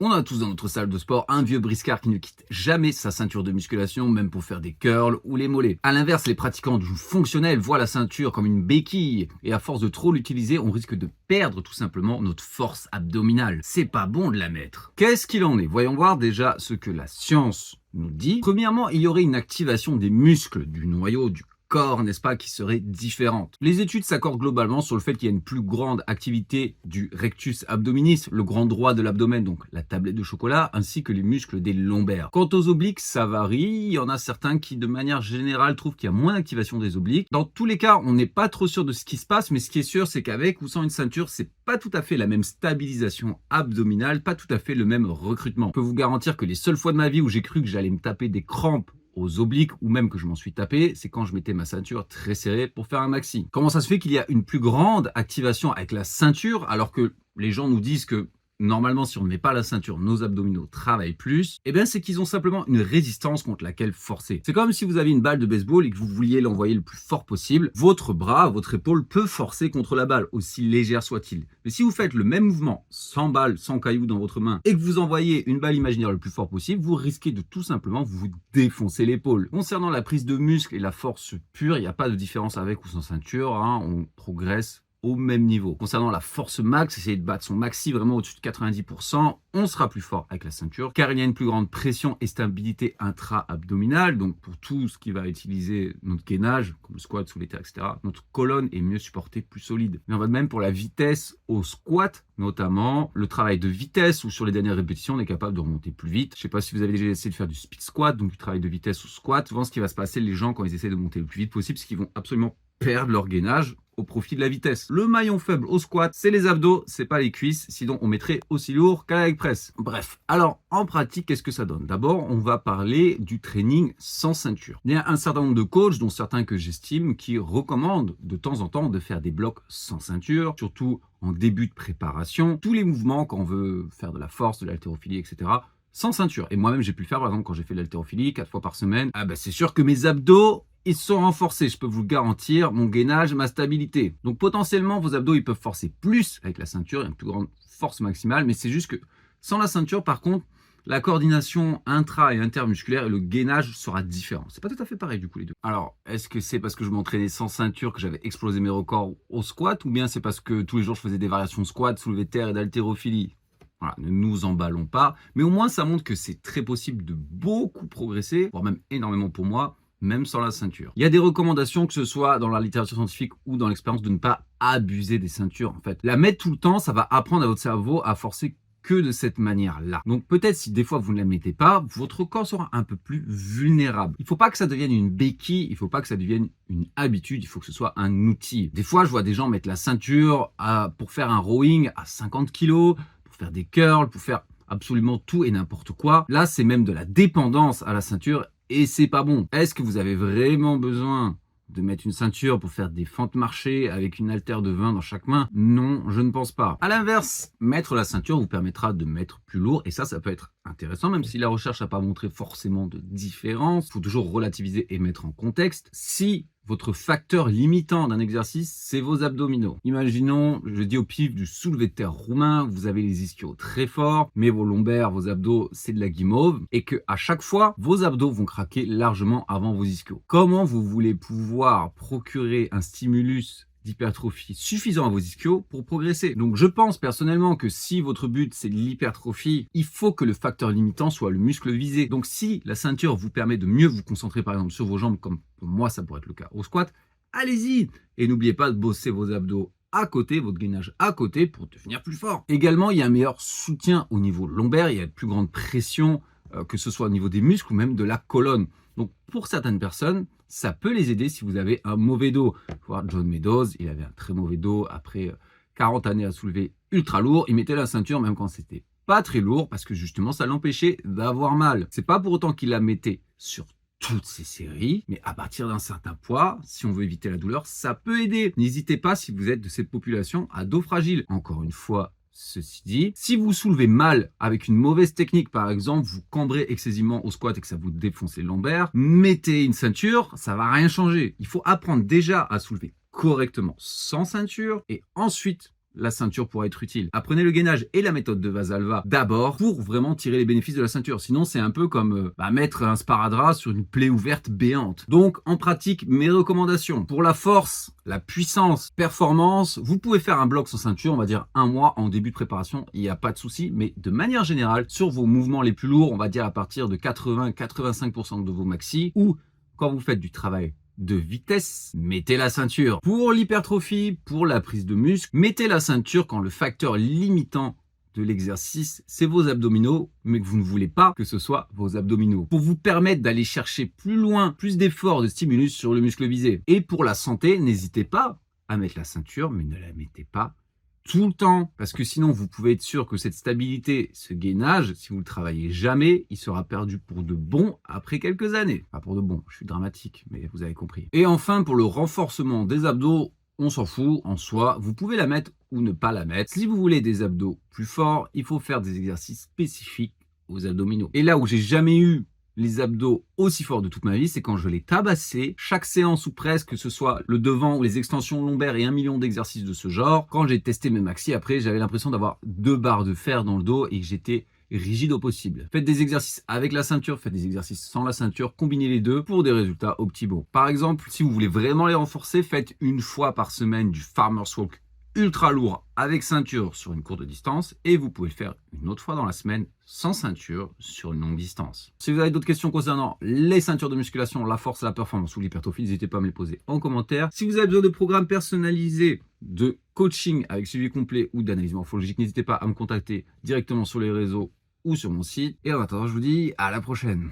On a tous dans notre salle de sport un vieux briscard qui ne quitte jamais sa ceinture de musculation, même pour faire des curls ou les mollets. A l'inverse, les pratiquants du fonctionnel voient la ceinture comme une béquille et à force de trop l'utiliser, on risque de perdre tout simplement notre force abdominale. C'est pas bon de la mettre. Qu'est-ce qu'il en est? Voyons voir déjà ce que la science nous dit. Premièrement, il y aurait une activation des muscles du noyau du corps, n'est-ce pas, qui serait différente. Les études s'accordent globalement sur le fait qu'il y a une plus grande activité du rectus abdominis, le grand droit de l'abdomen, donc la tablette de chocolat, ainsi que les muscles des lombaires. Quant aux obliques, ça varie. Il y en a certains qui, de manière générale, trouvent qu'il y a moins d'activation des obliques. Dans tous les cas, on n'est pas trop sûr de ce qui se passe, mais ce qui est sûr, c'est qu'avec ou sans une ceinture, c'est pas tout à fait la même stabilisation abdominale, pas tout à fait le même recrutement. Je peux vous garantir que les seules fois de ma vie où j'ai cru que j'allais me taper des crampes aux obliques, ou même que je m'en suis tapé, c'est quand je mettais ma ceinture très serrée pour faire un maxi. Comment ça se fait qu'il y a une plus grande activation avec la ceinture, alors que les gens nous disent que normalement, si on ne met pas la ceinture, nos abdominaux travaillent plus? Eh bien, c'est qu'ils ont simplement une résistance contre laquelle forcer. C'est comme si vous aviez une balle de baseball et que vous vouliez l'envoyer le plus fort possible. Votre bras, votre épaule peut forcer contre la balle, aussi légère soit-il. Mais si vous faites le même mouvement, sans balle, sans caillou dans votre main, et que vous envoyez une balle imaginaire le plus fort possible, vous risquez de tout simplement vous défoncer l'épaule. Concernant la prise de muscle et la force pure, il n'y a pas de différence avec ou sans ceinture, hein, on progresse au même niveau. Concernant la force max, essayer de battre son maxi vraiment au-dessus de 90%, on sera plus fort avec la ceinture, car il y a une plus grande pression et stabilité intra-abdominale, donc pour tout ce qui va utiliser notre gainage, comme le squat, soulevé terre, etc., notre colonne est mieux supportée, plus solide. Mais on va de même pour la vitesse au squat, notamment le travail de vitesse, où sur les dernières répétitions, on est capable de remonter plus vite. Je ne sais pas si vous avez déjà essayé de faire du speed squat, donc du travail de vitesse au squat. Souvent, ce qui va se passer, les gens, quand ils essaient de monter le plus vite possible, c'est qu'ils vont absolument perdre leur gainage au profit de la vitesse. Le maillon faible au squat, c'est les abdos, c'est pas les cuisses, sinon on mettrait aussi lourd qu'à la leg press. Bref, alors en pratique, qu'est-ce que ça donne? D'abord, on va parler du training sans ceinture. Il y a un certain nombre de coachs, dont certains que j'estime, qui recommandent de temps en temps de faire des blocs sans ceinture, surtout en début de préparation. Tous les mouvements, quand on veut faire de la force, de l'haltérophilie, etc., sans ceinture. Et moi-même, j'ai pu le faire, par exemple, quand j'ai fait de l'haltérophilie 4 fois par semaine. Ah bah c'est sûr que mes abdos, ils sont renforcés, je peux vous le garantir, mon gainage, ma stabilité. Donc potentiellement, vos abdos, ils peuvent forcer plus avec la ceinture, il y a une plus grande force maximale, mais c'est juste que sans la ceinture, par contre, la coordination intra- et intermusculaire et le gainage sera différent. C'est pas tout à fait pareil du coup les deux. Alors, est-ce que c'est parce que je m'entraînais sans ceinture que j'avais explosé mes records au squat, ou bien c'est parce que tous les jours je faisais des variations squat, soulevé de terre et d'haltérophilie? Voilà, ne nous emballons pas, mais au moins ça montre que c'est très possible de beaucoup progresser, voire même énormément pour moi, même sans la ceinture. Il y a des recommandations, que ce soit dans la littérature scientifique ou dans l'expérience, de ne pas abuser des ceintures. En fait, la mettre tout le temps, ça va apprendre à votre cerveau à forcer que de cette manière-là. Donc peut-être si des fois vous ne la mettez pas, votre corps sera un peu plus vulnérable. Il ne faut pas que ça devienne une béquille, il ne faut pas que ça devienne une habitude, il faut que ce soit un outil. Des fois, je vois des gens mettre la ceinture pour faire un rowing à 50 kg, pour faire des curls, pour faire absolument tout et n'importe quoi. Là, c'est même de la dépendance à la ceinture et c'est pas bon. Est-ce que vous avez vraiment besoin de mettre une ceinture pour faire des fentes marchées avec une haltère de 20 dans chaque main? Non, je ne pense pas. À l'inverse, mettre la ceinture vous permettra de mettre plus lourd et ça peut être intéressant, même si la recherche n'a pas montré forcément de différence. Il faut toujours relativiser et mettre en contexte. Si votre facteur limitant d'un exercice, c'est vos abdominaux. Imaginons, je dis au pif, du soulevé de terre roumain, vous avez les ischios très forts, mais vos lombaires, vos abdos, c'est de la guimauve, et que à chaque fois, vos abdos vont craquer largement avant vos ischios. Comment vous voulez pouvoir procurer un stimulus d'hypertrophie suffisant à vos ischios pour progresser? Donc je pense personnellement que si votre but c'est l'hypertrophie, il faut que le facteur limitant soit le muscle visé. Donc si la ceinture vous permet de mieux vous concentrer par exemple sur vos jambes, comme pour moi ça pourrait être le cas au squat, allez-y! Et n'oubliez pas de bosser vos abdos à côté, votre gainage à côté pour devenir plus fort. Également, il y a un meilleur soutien au niveau lombaire, il y a une plus grande pression, que ce soit au niveau des muscles ou même de la colonne. Donc pour certaines personnes, ça peut les aider si vous avez un mauvais dos. Il faut voir John Meadows, il avait un très mauvais dos après 40 années à soulever ultra lourd. Il mettait la ceinture même quand c'était pas très lourd parce que justement ça l'empêchait d'avoir mal. C'est pas pour autant qu'il la mettait sur toutes ces séries, mais à partir d'un certain poids, si on veut éviter la douleur, ça peut aider. N'hésitez pas si vous êtes de cette population à dos fragile. Encore une fois, ceci dit, si vous soulevez mal avec une mauvaise technique, par exemple, vous cambrez excessivement au squat et que ça vous défonce les lombaires, mettez une ceinture, ça va rien changer. Il faut apprendre déjà à soulever correctement sans ceinture et ensuite la ceinture pourra être utile. Apprenez le gainage et la méthode de Valsalva d'abord pour vraiment tirer les bénéfices de la ceinture. Sinon, c'est un peu comme mettre un sparadrap sur une plaie ouverte béante. Donc, en pratique, mes recommandations. Pour la force, la puissance, performance, vous pouvez faire un bloc sans ceinture, on va dire 1 mois en début de préparation, il n'y a pas de souci. Mais de manière générale, sur vos mouvements les plus lourds, on va dire à partir de 80-85% de vos maxi, ou quand vous faites du travail de vitesse, mettez la ceinture. Pour l'hypertrophie, pour la prise de muscle, mettez la ceinture quand le facteur limitant de l'exercice, c'est vos abdominaux, mais que vous ne voulez pas que ce soit vos abdominaux. Pour vous permettre d'aller chercher plus loin, plus d'efforts, de stimulus sur le muscle visé. Et pour la santé, n'hésitez pas à mettre la ceinture, mais ne la mettez pas tout le temps, parce que sinon vous pouvez être sûr que cette stabilité, ce gainage, si vous ne le travaillez jamais, il sera perdu pour de bon après quelques années. Pas pour de bon, je suis dramatique, mais vous avez compris. Et enfin, pour le renforcement des abdos, on s'en fout, en soi, vous pouvez la mettre ou ne pas la mettre. Si vous voulez des abdos plus forts, il faut faire des exercices spécifiques aux abdominaux. Et là où j'ai jamais eu les abdos aussi forts de toute ma vie, c'est quand je les tabassais, chaque séance ou presque, que ce soit le devant ou les extensions lombaires et 1 million d'exercices de ce genre. Quand j'ai testé mes maxi, après, j'avais l'impression d'avoir 2 barres de fer dans le dos et que j'étais rigide au possible. Faites des exercices avec la ceinture, faites des exercices sans la ceinture, combinez les deux pour des résultats optimaux. Par exemple, si vous voulez vraiment les renforcer, faites 1 fois par semaine du Farmer's Walk ultra lourd avec ceinture sur une courte distance et vous pouvez le faire une autre fois dans la semaine sans ceinture sur une longue distance. Si vous avez d'autres questions concernant les ceintures de musculation, la force, la performance ou l'hypertrophie, n'hésitez pas à me les poser en commentaire. Si vous avez besoin de programmes personnalisés, de coaching avec suivi complet ou d'analyse morphologique, n'hésitez pas à me contacter directement sur les réseaux ou sur mon site. Et en attendant, je vous dis à la prochaine.